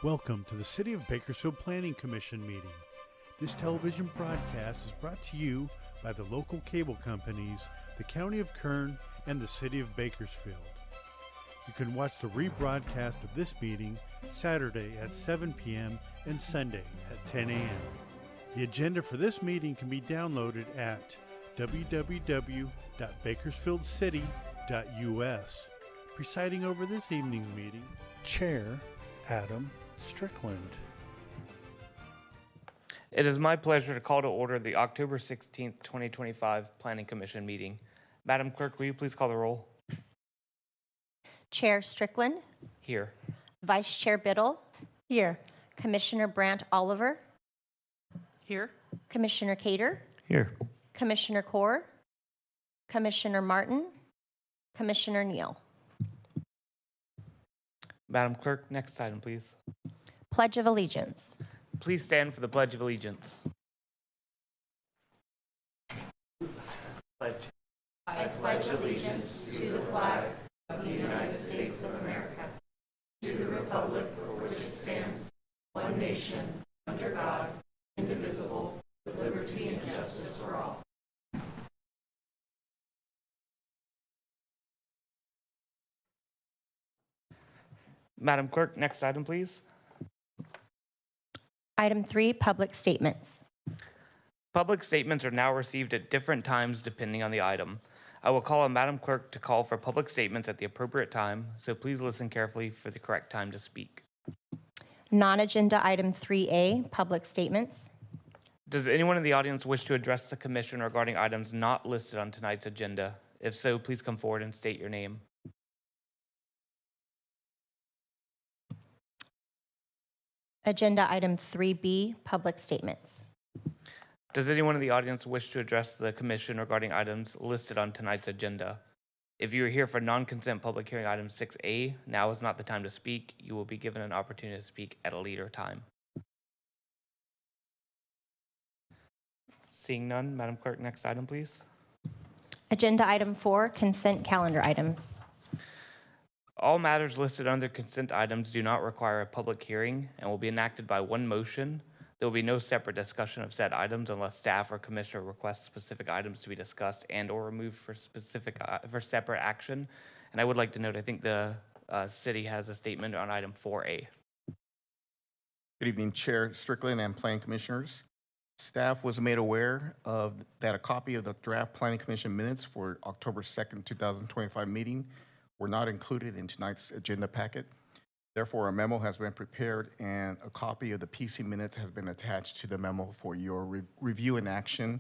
Welcome to the City of Bakersfield Planning Commission meeting. This television broadcast is brought to you by the local cable companies, the County of Kern, and the City of Bakersfield. You can watch the rebroadcast of this meeting Saturday at 7 p.m. and Sunday at 10 a.m. The agenda for this meeting can be downloaded at www.bakersfieldcity.us. Presiding over this evening's meeting, Chair Adam Strickland. It is my pleasure to call to order the October 16th, 2025 Planning Commission meeting. Madam Clerk, will you please call the roll? Chair Strickland. Here. Vice Chair Biddle. Here. Commissioner Brandt Oliver. Here. Commissioner Cater. Here. Commissioner Core. Commissioner Martin. Commissioner Neal. Madam Clerk, next item, please. Pledge of Allegiance. Please stand for the Pledge of Allegiance. Pledge. I pledge allegiance to the flag of the United States of America, to the republic for which it stands, one nation, under God, indivisible, with liberty and justice for all. Madam Clerk, next item, please. Item 3, public statements. Public statements are now received at different times depending on the item. I will call on Madam Clerk to call for public statements at the appropriate time, so please listen carefully for the correct time to speak. Non-agenda item 3A, public statements. Does anyone in the audience wish to address the commission regarding items not listed on tonight's agenda? If so, please come forward and state your name. Agenda item 3B, public statements. Does anyone in the audience wish to address the commission regarding items listed on tonight's agenda? If you are here for non-consent public hearing item 6A, now is not the time to speak. You will be given an opportunity to speak at a later time. Seeing none, Madam Clerk, next item, please. Agenda item 4, consent calendar items. All matters listed under consent items do not require a public hearing and will be enacted by one motion. There will be no separate discussion of said items unless staff or commissioner requests specific items to be discussed and or removed for separate action. And I would like to note, I think the city has a statement on item 4A. Good evening, Chair Strickland and Planning Commissioners. Staff was made aware of that a copy of the draft Planning Commission minutes for October 2nd, 2025 meeting were not included in tonight's agenda packet. Therefore, a memo has been prepared and a copy of the PC minutes has been attached to the memo for your review and action.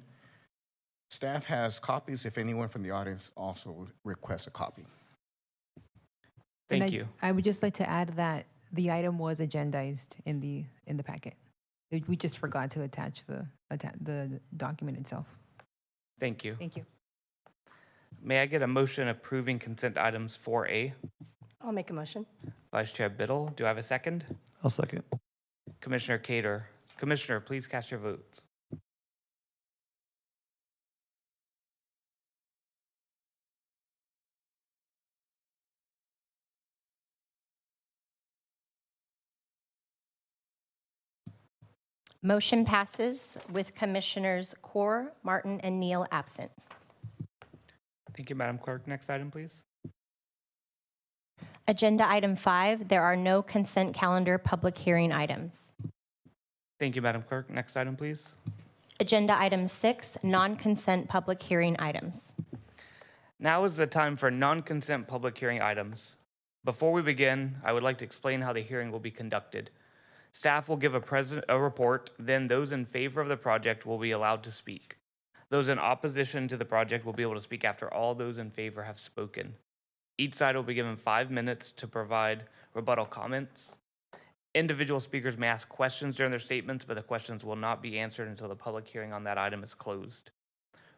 Staff has copies if anyone from the audience also requests a copy. Thank you. I would just like to add that the item was agendized in the packet. We just forgot to attach the document itself. Thank you. Thank you. May I get a motion approving consent items 4A? I'll make a motion. Vice Chair Biddle, do I have a second? I'll second. Commissioner Cater. Commissioner, please cast your votes. Motion passes with Commissioners Core, Martin, and Neal absent. Thank you, Madam Clerk. Next item, please. Agenda item 5, there are no consent calendar public hearing items. Thank you, Madam Clerk. Next item, please. Agenda item 6, non-consent public hearing items. Now is the time for non-consent public hearing items. Before we begin, I would like to explain how the hearing will be conducted. Staff will give a report, then those in favor of the project will be allowed to speak. Those in opposition to the project will be able to speak after all those in favor have spoken. Each side will be given 5 minutes to provide rebuttal comments. Individual speakers may ask questions during their statements, but the questions will not be answered until the public hearing on that item is closed.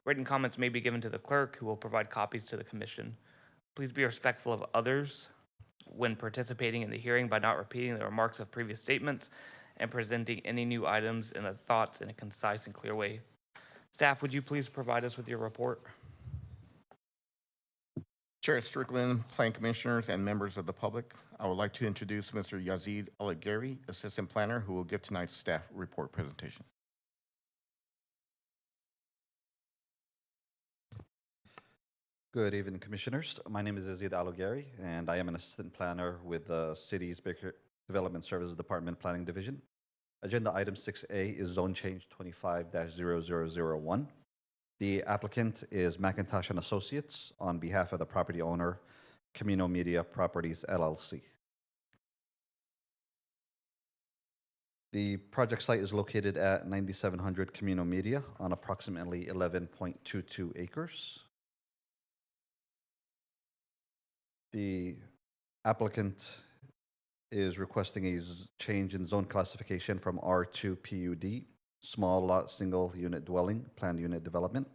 Written comments may be given to the clerk, who will provide copies to the commission. Please be respectful of others when participating in the hearing by not repeating the remarks of previous statements and presenting any new items and thoughts in a concise and clear way. Staff, would you please provide us with your report? Chair Strickland, Plan Commissioners, and members of the public, I would like to introduce Mr. Yazid Alagheri, Assistant Planner, who will give tonight's staff report presentation. Good evening, Commissioners. My name is Yazid Alagheri, and I am an Assistant Planner with the City's Baker Development Services Department Planning Division. Agenda item 6A is zone change 25-0001. The applicant is McIntosh and Associates on behalf of the property owner, Camino Media Properties, LLC. The project site is located at 9700 Camino Media on approximately 11.22 acres. The applicant is requesting a change in zone classification from R2 PUD, small lot single unit dwelling, planned unit development,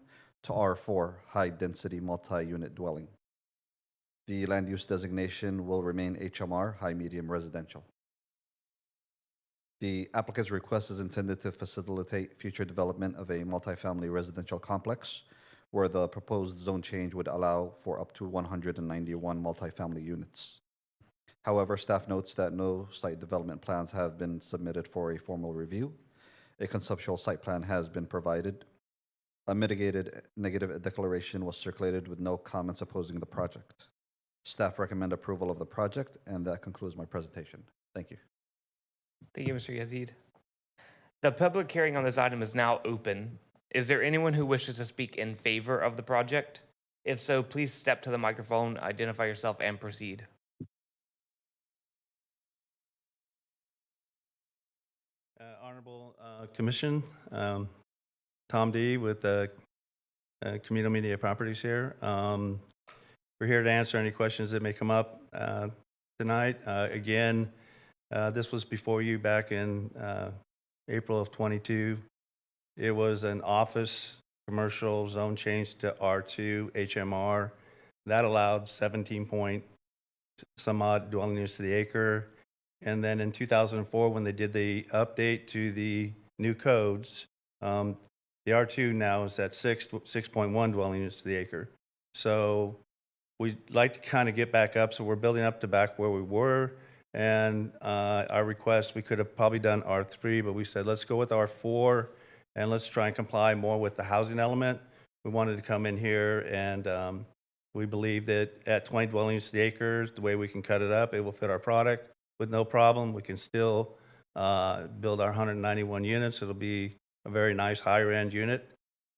to R4, high density multi-unit dwelling. The land use designation will remain HMR, high medium residential. The applicant's request is intended to facilitate future development of a multifamily residential complex where the proposed zone change would allow for up to 191 multifamily units. However, staff notes that no site development plans have been submitted for a formal review. A conceptual site plan has been provided. A mitigated negative declaration was circulated with no comments opposing the project. Staff recommend approval of the project, and that concludes my presentation. Thank you. Thank you, Mr. Yazid. The public hearing on this item is now open. Is there anyone who wishes to speak in favor of the project? If so, please step to the microphone, identify yourself, and proceed. Honorable Commission, Tom D. with Camino Media Properties here. We're here to answer any questions that may come up tonight. Again, this was before you back in April of 22. It was an office commercial zone change to R2 HMR. That allowed 17 point some odd dwelling units to the acre. And then in 2004, when they did the update to the new codes, the R2 now is at 6.1 dwelling units to the acre. So we'd like to kind of get back up. So we're building up to back where we were. And our request, we could have probably done R3, but we said, let's go with R4 and let's try and comply more with the housing element. We wanted to come in here and we believe that at 20 dwelling units to the acre, the way we can cut it up, it will fit our product with no problem. We can still build our 191 units. It'll be a very nice higher end unit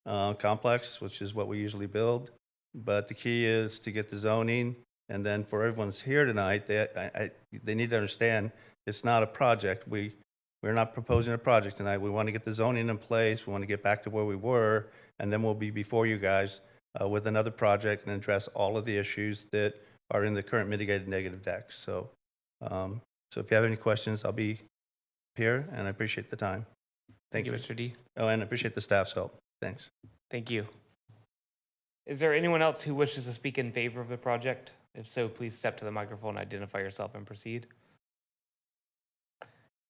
complex, which is what we usually build. But the key is to get the zoning. And then for everyone's here tonight, they need to understand it's not a project. We're not proposing a project tonight. We want to get the zoning in place. We want to get back to where we were. And then we'll be before you guys with another project and address all of the issues that are in the current mitigated negative decks. So if you have any questions, I'll be here, and I appreciate the time. Thank you, Mr. D. Oh, and I appreciate the staff's help. Thanks. Thank you. Is there anyone else who wishes to speak in favor of the project? If so, please step to the microphone, identify yourself, and proceed.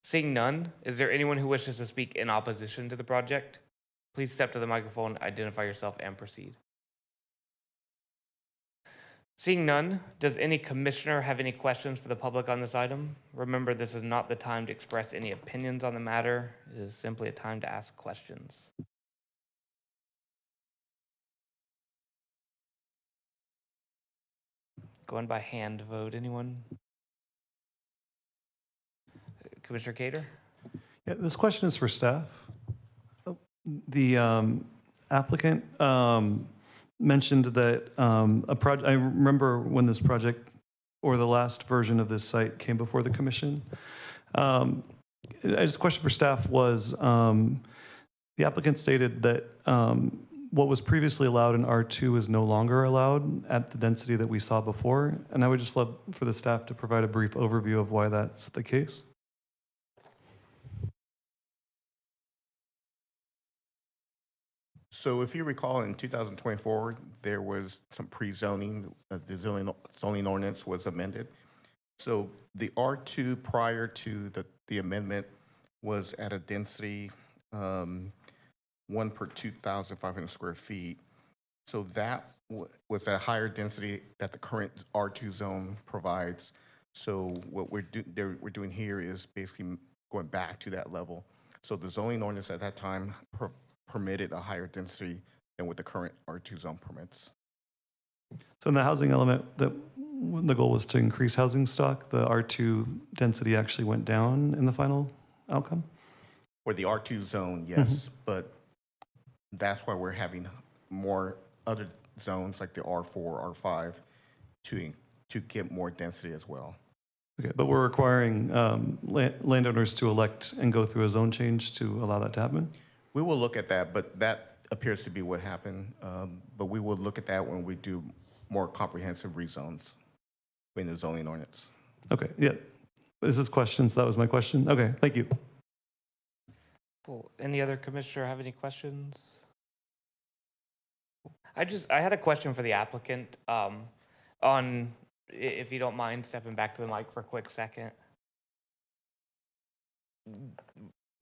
Seeing none, is there anyone who wishes to speak in opposition to the project? Please step to the microphone, identify yourself, and proceed. Seeing none, does any commissioner have any questions for the public on this item? Remember, this is not the time to express any opinions on the matter. It is simply a time to ask questions. Going by hand vote, anyone? Commissioner Cater? Yeah, this question is for staff. The applicant mentioned that a project, I remember when this project or the last version of this site came before the commission. Just a question for staff was, the applicant stated that what was previously allowed in R2 is no longer allowed at the density that we saw before. And I would just love for the staff to provide a brief overview of why that's the case. So if you recall, in 2024, there was some pre-zoning. The zoning ordinance was amended. So the R2 prior to the amendment was at a density 1 per 2,500 square feet. So that was at a higher density that the current R2 zone provides. So what we're doing here is basically going back to that level. So the zoning ordinance at that time permitted a higher density than what the current R2 zone permits. So in the housing element, the goal was to increase housing stock. The R2 density actually went down in the final outcome? For the R2 zone, yes, but that's why we're having more other zones like the R4, R5 to get more density as well. Okay, but we're requiring landowners to elect and go through a zone change to allow that to happen? We will look at that, but that appears to be what happened. But we will look at that when we do more comprehensive rezones in the zoning ordinance. Okay, yeah. Is this questions? That was my question. Okay, thank you. Cool. Any other commissioner have any questions? I had a question for the applicant on, if you don't mind stepping back to the mic for a quick second.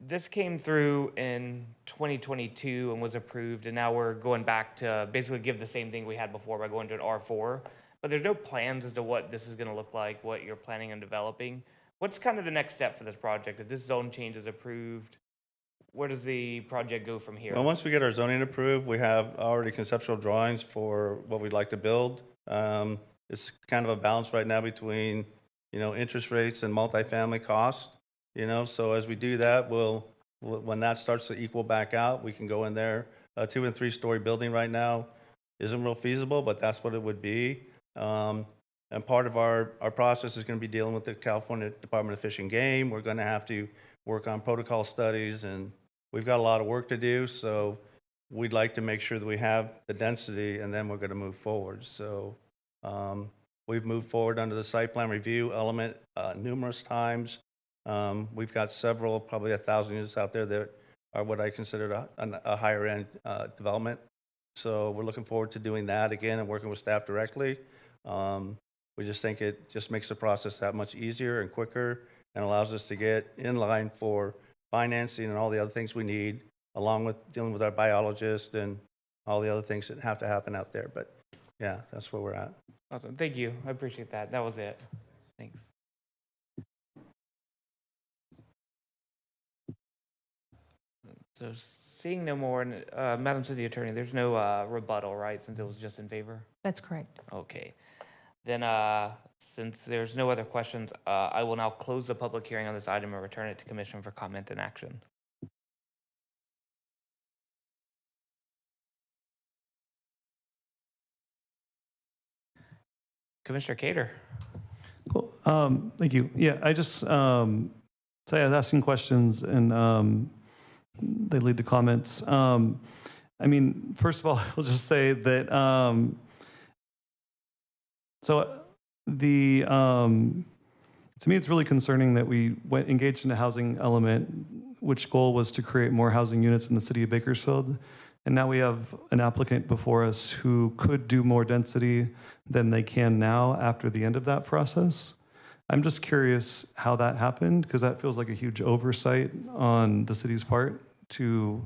This came through in 2022 and was approved, and now we're going back to basically give the same thing we had before by going to an R4. But there's no plans as to what this is going to look like, what you're planning on developing. What's kind of the next step for this project? If this zone change is approved, where does the project go from here? Well, once we get our zoning approved, we have already conceptual drawings for what we'd like to build. It's kind of a balance right now between, interest rates and multifamily costs, so as we do that, when that starts to equal back out, we can go in there. A 2- and 3-story building right now isn't real feasible, but that's what it would be. And part of our process is going to be dealing with the California Department of Fish and Game. We're going to have to work on protocol studies, and we've got a lot of work to do, so we'd like to make sure that we have the density, and then we're going to move forward. So we've moved forward under the site plan review element numerous times. We've got several, probably 1,000 units out there that are what I consider a higher end development. So we're looking forward to doing that again and working with staff directly. We just think it just makes the process that much easier and quicker and allows us to get in line for financing and all the other things we need, along with dealing with our biologist and all the other things that have to happen out there. But yeah, that's where we're at. Awesome. Thank you. I appreciate that. That was it. Thanks. So seeing no more, Madam City Attorney, there's no rebuttal, right, since it was just in favor? That's correct. Okay. Then, since there's no other questions, I will now close the public hearing on this item and return it to commission for comment and action. Commissioner Cater. Cool. Thank you. Yeah, I just, so I was asking questions and they lead to comments. I mean, first of all, I'll just say that, to me, it's really concerning that we engaged in a housing element, which goal was to create more housing units in the city of Bakersfield. And now we have an applicant before us who could do more density than they can now after the end of that process. I'm just curious how that happened, because that feels like a huge oversight on the city's part to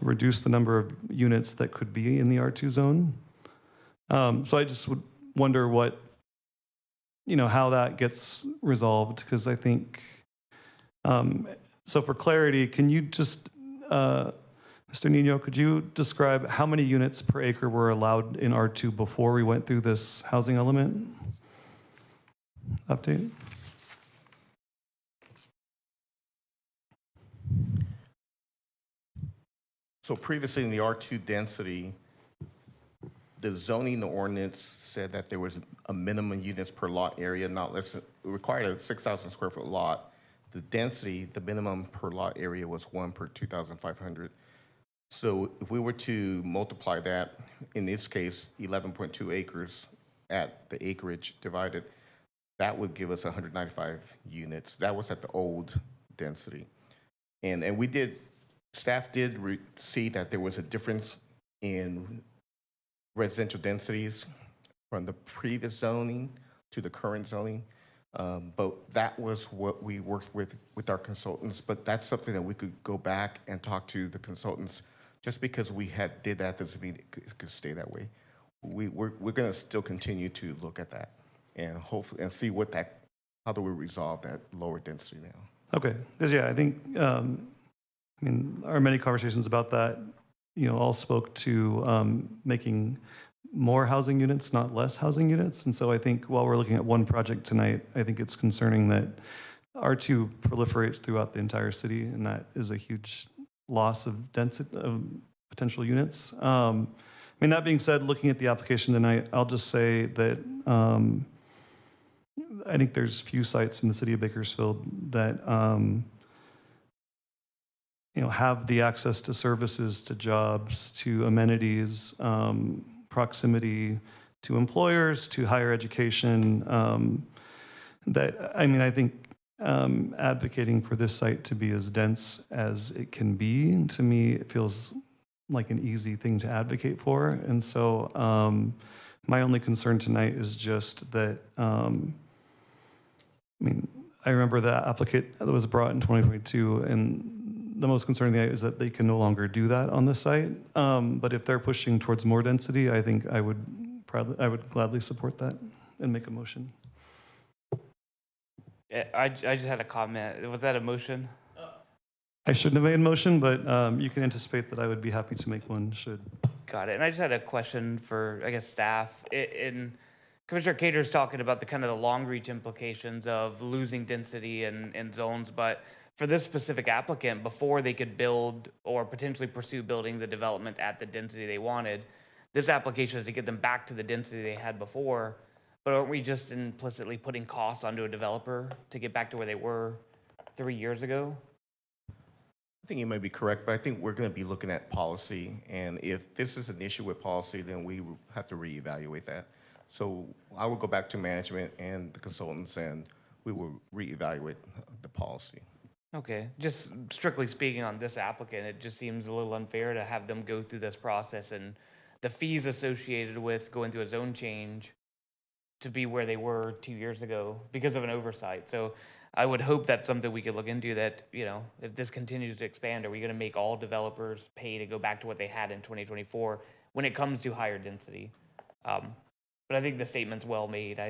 reduce the number of units that could be in the R2 zone. So I just would wonder what, how that gets resolved, because I think, so for clarity, can you just, Mr. Nino, could you describe how many units per acre were allowed in R2 before we went through this housing element update? So previously in the R2 density, the zoning ordinance said that there was a minimum units per lot area, not less than, it required a 6,000 square foot lot. The density, the minimum per lot area was 1 per 2,500. So if we were to multiply that, in this case, 11.2 acres at the acreage divided, that would give us 195 units. That was at the old density. And we did, staff did see that there was a difference in residential densities from the previous zoning to the current zoning. But that was what we worked with our consultants. But that's something that we could go back and talk to the consultants. Just because we did that doesn't mean it could stay that way. we're going to still continue to look at that and hopefully and see how do we resolve that lower density now. Okay, because yeah, I think, I mean, our many conversations about that, all spoke to making more housing units, not less housing units. And so I think while we're looking at one project tonight, I think it's concerning that R2 proliferates throughout the entire city, and that is a huge loss of density of potential units. I mean, that being said, looking at the application tonight, I'll just say that I think there's few sites in the city of Bakersfield that have the access to services, to jobs, to amenities, proximity to employers, to higher education. I think advocating for this site to be as dense as it can be, to me, it feels like an easy thing to advocate for. And so my only concern tonight is just that, I remember the applicant that was brought in 2022, and the most concerning thing is that they can no longer do that on the site. But if they're pushing towards more density, I think I would gladly support that and make a motion. I just had a comment. Was that a motion? I shouldn't have made a motion, but you can anticipate that I would be happy to make one should. Got it. And I just had a question for, I guess, staff. Commissioner Cater's talking about the kind of the long reach implications of losing density in zones, but for this specific applicant, before they could build or potentially pursue building the development at the density they wanted, this application is to get them back to the density they had before. But aren't we just implicitly putting costs onto a developer to get back to where they were 3 years ago? I think you may be correct, but I think we're going to be looking at policy, and if this is an issue with policy, then we have to reevaluate that. So I will go back to management and the consultants, and we will reevaluate the policy. Okay, just strictly speaking on this applicant, it just seems a little unfair to have them go through this process and the fees associated with going through a zone change to be where they were 2 years ago because of an oversight. So I would hope that's something we could look into, that, if this continues to expand, are we going to make all developers pay to go back to what they had in 2024 when it comes to higher density? But I think the statement's well made.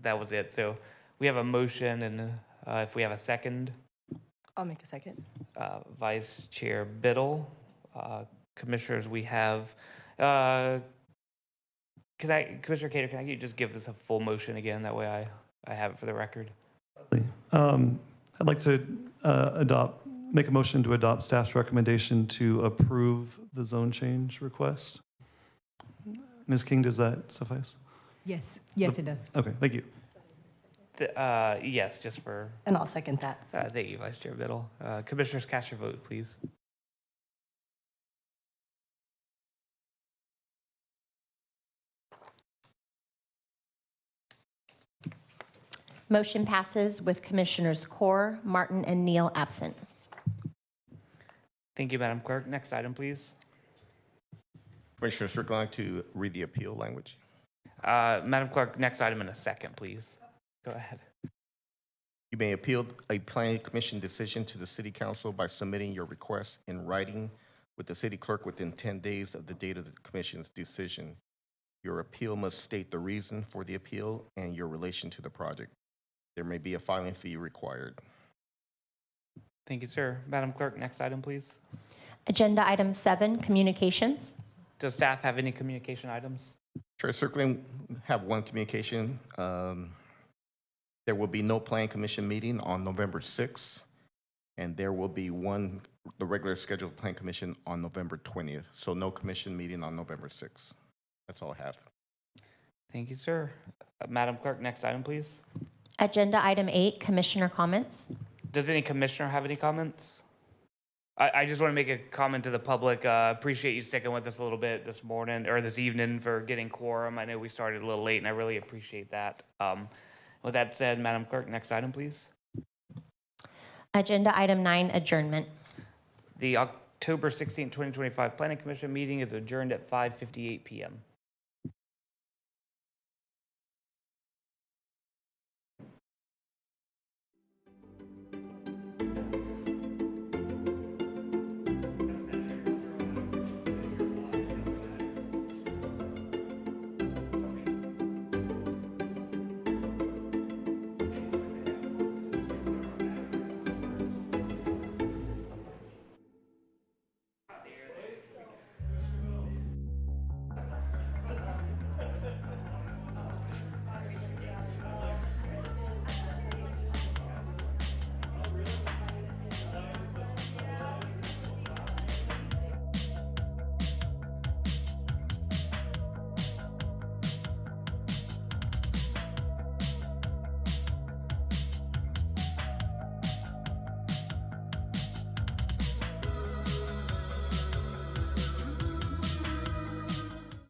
That was it. So we have a motion, and if we have a second. I'll make a second. Vice Chair Biddle. Commissioners, we have, Commissioner Cater, can I just give this a full motion again? That way I have it for the record. I'd like to make a motion to adopt staff's recommendation to approve the zone change request. Ms. King, does that suffice? Yes, it does. Okay, thank you. Yes, just for. And I'll second that. Thank you, Vice Chair Biddle. Commissioners, cast your vote, please. Motion passes with Commissioners Kaur, Martin, and Neal absent. Thank you, Madam Clerk. Next item, please. Commissioner Strickland, to read the appeal language. Madam Clerk, next item in a second, please. Go ahead. You may appeal a planning commission decision to the city council by submitting your request in writing with the city clerk within 10 days of the date of the commission's decision. Your appeal must state the reason for the appeal and your relation to the project. There may be a filing fee required. Thank you, sir. Madam Clerk, next item, please. Agenda item 7, communications. Does staff have any communication items? Chair Strickland, have one communication. There will be no planning commission meeting on November 6th, and there will be the regular scheduled planning commission on November 20th. So no commission meeting on November 6th. That's all I have. Thank you, sir. Madam Clerk, next item, please. Agenda item 8, commissioner comments. Does any commissioner have any comments? I just want to make a comment to the public. Appreciate you sticking with us a little bit this morning or this evening for getting quorum. I know we started a little late, and I really appreciate that. With that said, Madam Clerk, next item, please. Agenda item 9, adjournment. The October 16, 2025 Planning Commission meeting is adjourned at 5:58 p.m.